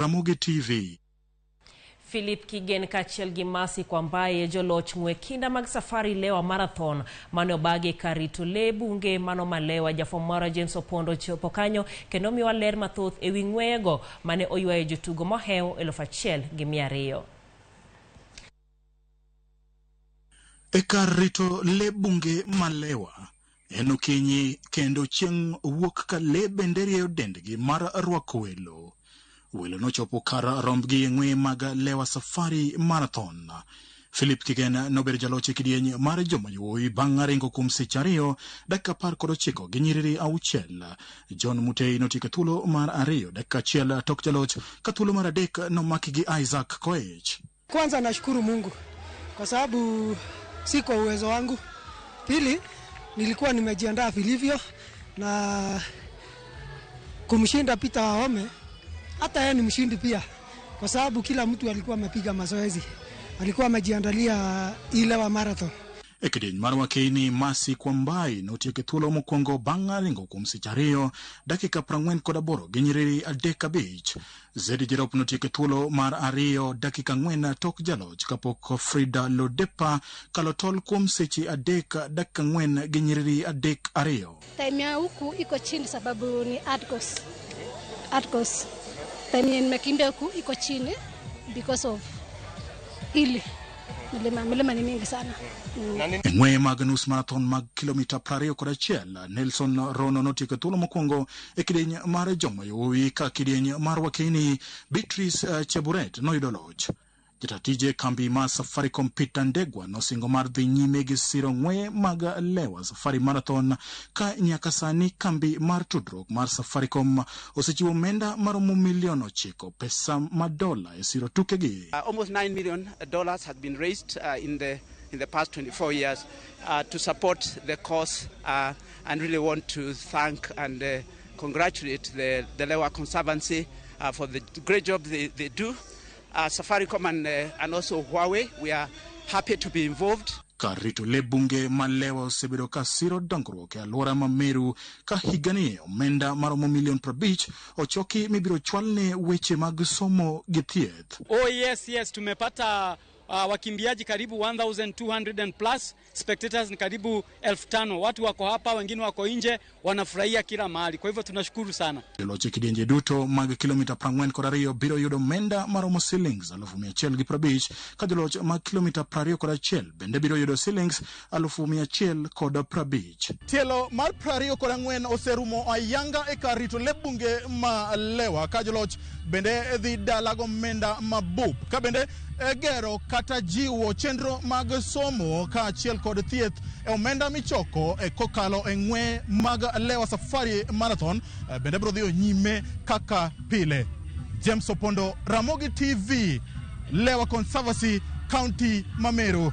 Ramogi TV. Philip Kigen kachiel gi Masi kwambaye joloch ng'we kinda mag safari Lewa Marathon mane obagi karito le bunge mano malewa jafomara James Opondo chopo kanyo kendo miwa ler mathoth ewi ng'wego mane oywayo jotugo mohew 1,200. E karito le bunge malewa en okinyi kendo chieng' wuok ka le benderie dendgi mar rwako welo. Welo nochopo kar rombgi ng'we mag Lewa Safari Marathon. Philip Kigen nober jaloch kidieny mar joma yowuoyi bang' ringo kuom seche 2 dakika 19 gi nyiriri 6. John Mutei notieko thuolo mar 2 dakika 1 tok jaloch ka thuolo mar 3 nomaki gi Isaac Koech. Kwanza nashukuru Mungu kwa sababu si kwa uwezo wangu. Pili, nilikuwa nimejiandaa vilivyo na kumshinda Peter Wahome. Hata yeye ni mshindi pia kwa sababu kila mtu alikuwa amepiga mazoezi. Alikuwa amejiandalia ile wa marathon. Ekidin marwakeni Masi kwambaye notieko thuolo mokwongo bang' ringo kuom seche 2 dakika 48 gi nyiriri 3. Zedi Jerop notieko thuolo mar 2 dakika 4 tok jaloch kapok Frida Lodepa kalotol kuom seche 3 dakika 4 gi nyiriri 3. Time ya huku iko chini sababu ni Adgos. Time ya nimekimbia huku iko chini because of ili milima ni mingi sana. Ng'we mag nus marathon mag kilomita 21 Nelson Rono notieko thuolo mokwongo e kidieny mar joma yowuoyi ka kidieny mar wakeni Beatrice Cheburet noyudo loch. Jatatije kambi ma Safaricom Peter Ndegwa nosingo mar dhi nyime gi siro ng'we mag Lewa Safari Marathon ka nyaka sani kambi mar tudruok mar Safaricom osechiwo omenda maromo milion 9 pesa madola e siro tukegi. Almost $9 million has been raised in the past 24 years to support the cause and really want to thank and congratulate the Lewa Conservancy for the great job they do. Safaricom and also Huawei, we are happy to be involved. Karito le bunge malewa osebedo ka siro dongruok e alwora ma Meru ka higani omenda maromo milion 50 ochoki mibiro chwalne weche mag somo gi thieth. Oh yes, tumepata wakimbiaji karibu 1,200 and plus, spectators ni karibu 5,000. Watu wako hapa, wengine wako nje, wanafurahia kila mahali. Kwa hivyo tunashukuru sana. Joloch kidienje duto mag kilomita 42 biro yudo omenda maromo shillings 1,150 ka joloch mag kilomita 21 bende biro yudo shillings 1,150. Tielo mar 24 oserumo ayanga e karito le bunge ma Lewa ka joloch bende dhi dalago omenda mabup ka bende gero kata jiwo chenro mag somo ka achiel kod thieth e omenda michoko e kokalo e ng'we mag Lewa Safari Marathon bende biro dhi nyime kaka pile. James Opondo, Ramogi TV, Lewa Conservancy, County Meru.